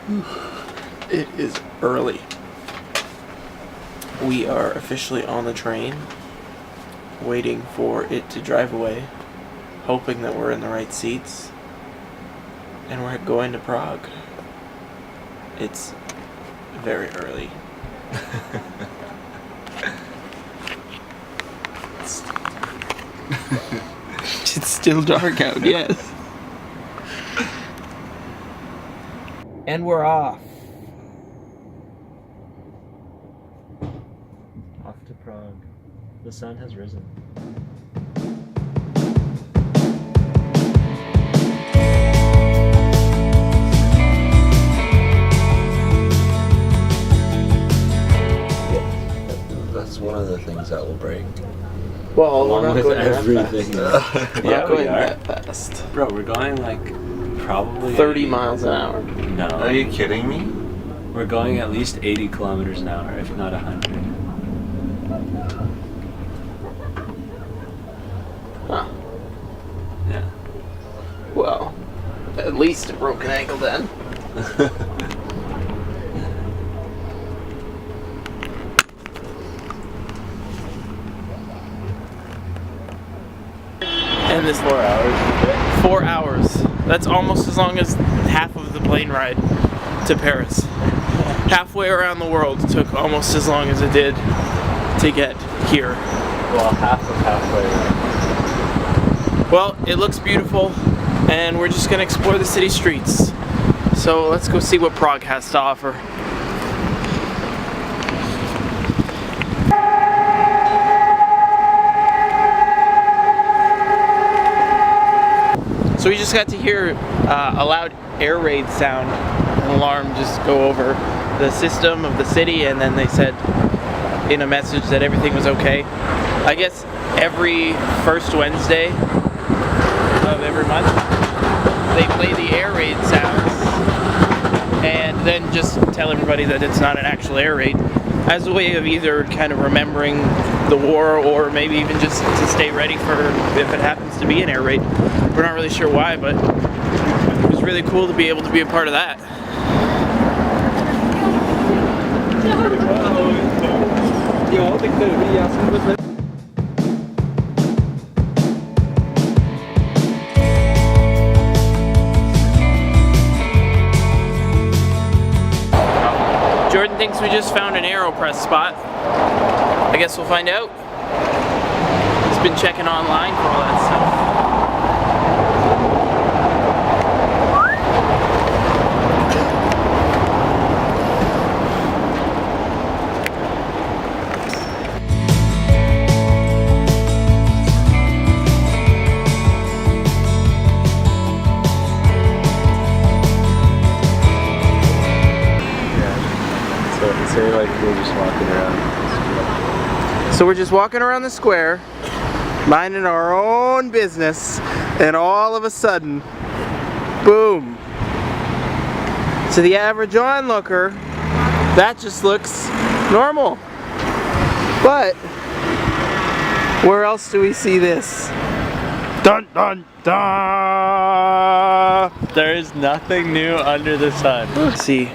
It is early. We are officially on the train, waiting for it to drive away, hoping that we're in the right seats, and we're going to Prague. It's very early. It's still dark out, yes. And we're off. Off to Prague. The sun has risen. That's one of the things that will break. Well, Along we're not with going everything. Yeah, we going are. that fast. Bro, we're going like probably 30 miles an hour. No. Are you kidding me? We're going at least 80 kilometers an hour, if not 100. Huh. Yeah. Well, at least a broken ankle then. And this 4 hours. 4 hours. That's almost as long as half of the plane ride to Paris. Halfway around the world took almost as long as it did to get here. Well, half of halfway around. Well, it looks beautiful, and we're just gonna explore the city streets. So let's go see what Prague has to offer. So we just got to hear a loud air raid sound. An alarm just go over the system of the city, and then they said in a message that everything was okay. I guess every first Wednesday of every month they play the air raid sounds and then just tell everybody that it's not an actual air raid, as a way of either kind of remembering the war or maybe even just to stay ready for if it happens to be an air raid. We're not really sure why, but it was really cool to be able to be a part of that. Jordan thinks we just found an AeroPress spot. I guess we'll find out. He's been checking online for all that stuff. Say like we're just walking around. So we're just walking around the square, minding our own business, and all of a sudden, boom. To the average onlooker, that just looks normal. But where else do we see this? Dun dun dun! There's nothing new under the sun. Let's see.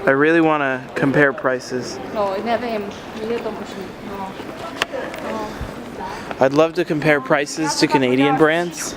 I really want to compare prices. I'd love to compare prices to Canadian brands.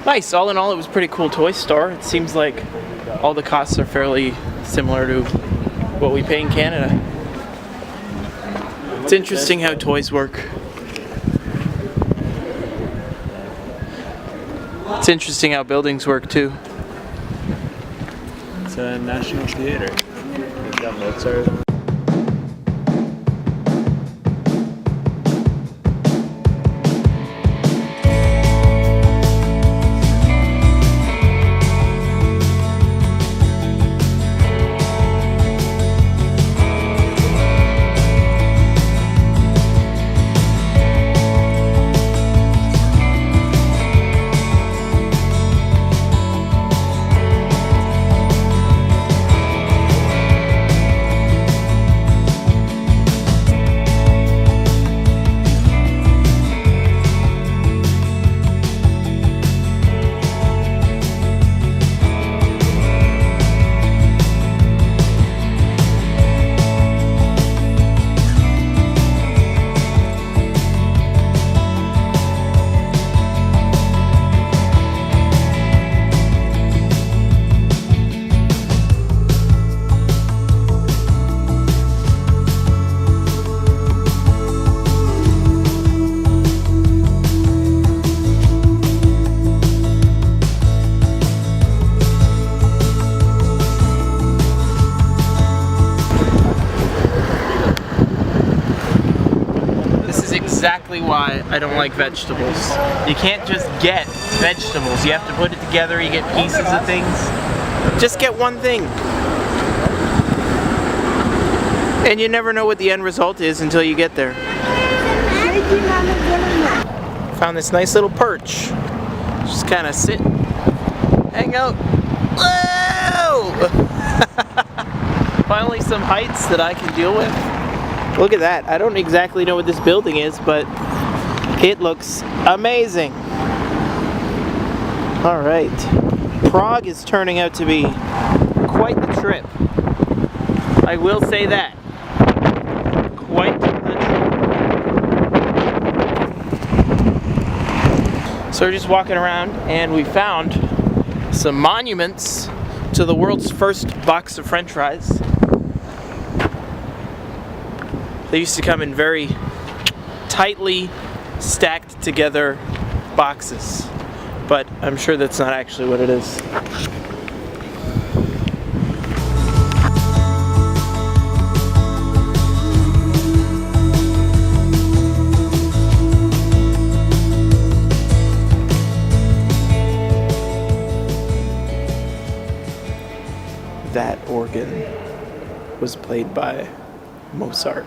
Nice. All in all, it was a pretty cool toy store. It seems like all the costs are fairly similar to what we pay in Canada. It's interesting how toys work. It's interesting how buildings work too. It's a National Theater. We've got Mozart. why I don't like vegetables. You can't just get vegetables. You have to put it together, you get pieces of things. Just get one thing. And you never know what the end result is until you get there. Found this nice little perch. Just kind of sit, hang out. Whoa! Finally some heights that I can deal with. Look at that. I don't exactly know what this building is, but it looks amazing. All right. Prague is turning out to be quite the trip. I will say that. Quite the trip. So we're just walking around and we found some monuments to the world's first box of French fries. They used to come in very tightly stacked together boxes, but I'm sure that's not actually what it is. That organ was played by Mozart.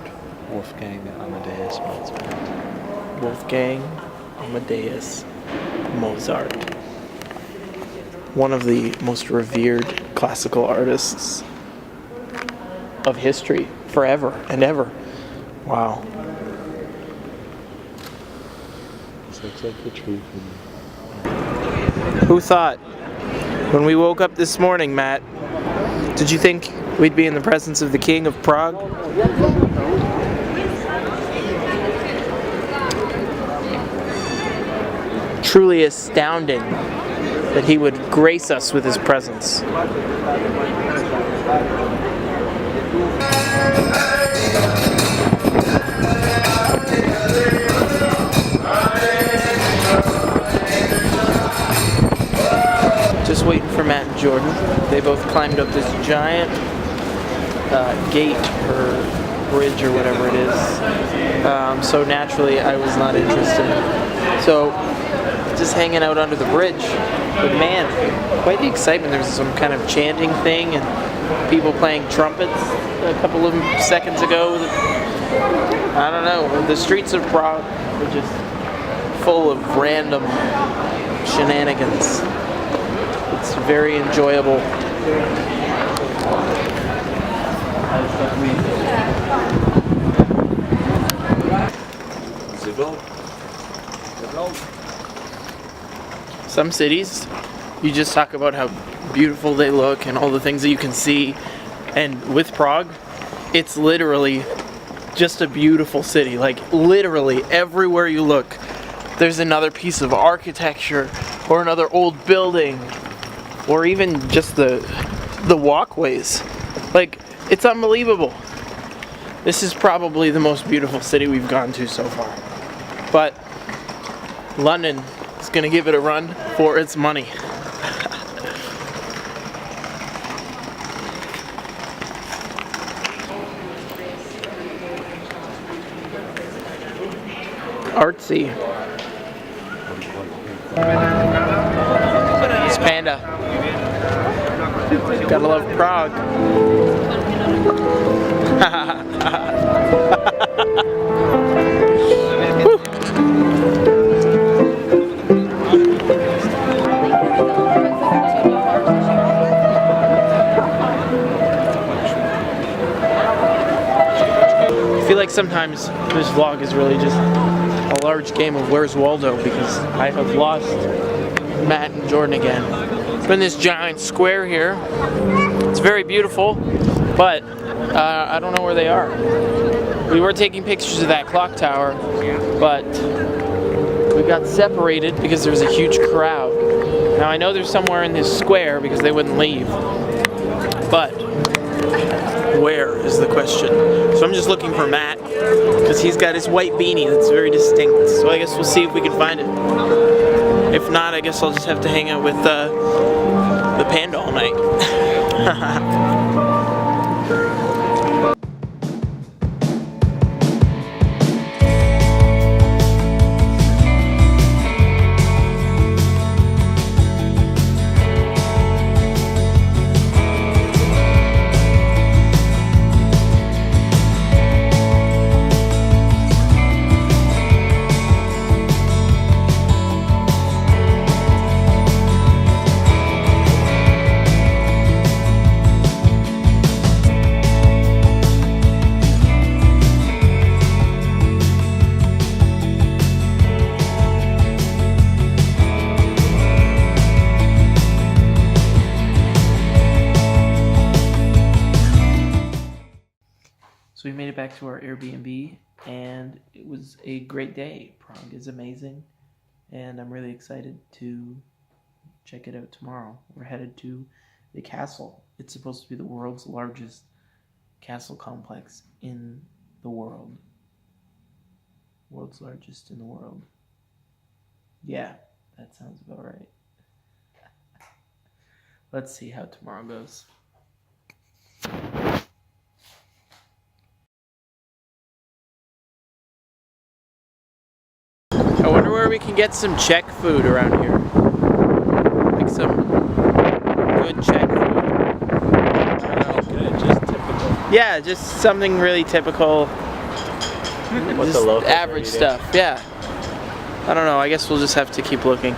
Wolfgang Amadeus Mozart. Wolfgang Amadeus Mozart. One of the most revered classical artists of history, forever and ever. Wow. This looks like the tree for Who thought? When we woke up this morning, Matt, did you think we'd be in the presence of the King of Prague? Truly astounding that he would grace us with his presence. Just waiting for Matt and Jordan. They both climbed up this giant gate or bridge or whatever it is. So naturally I was not interested. So just hanging out under the bridge. But man, quite the excitement. There was some kind of chanting thing and people playing trumpets a couple of seconds ago. I don't know. The streets of Prague are just full of random shenanigans. It's very enjoyable. Some cities, you just talk about how beautiful they look and all the things that you can see. And with Prague, it's literally just a beautiful city. Like literally everywhere you look, there's another piece of architecture or another old building or even just the walkways. Like, it's unbelievable. This is probably the most beautiful city we've gone to so far. But London is going to give it a run for its money. Artsy. It's Panda. Gotta love Prague. I feel like sometimes this vlog is really just a large game of Where's Waldo because I have lost Matt and Jordan again. We're in this giant square here. It's very beautiful, but I don't know where they are. We were taking pictures of that clock tower, but we got separated because there was a huge crowd. Now I know they're somewhere in this square because they wouldn't leave, but where is the question? So I'm just looking for Matt because he's got his white beanie that's very distinct. So I guess we'll see if we can find it. If not, I guess I'll just have to hang out with the Panda all night. back to our Airbnb, and it was a great day. Prague is amazing, and I'm really excited to check it out tomorrow. We're headed to the castle. It's supposed to be the world's largest castle complex in the world. World's largest in the world. Yeah, that sounds about right. Let's see how tomorrow goes. I wonder where we can get some Czech food around here. Like some good Czech food. Good, just typical. Yeah, just something really typical. What Just the locals are average eating. stuff, yeah. I don't know, I guess we'll just have to keep looking.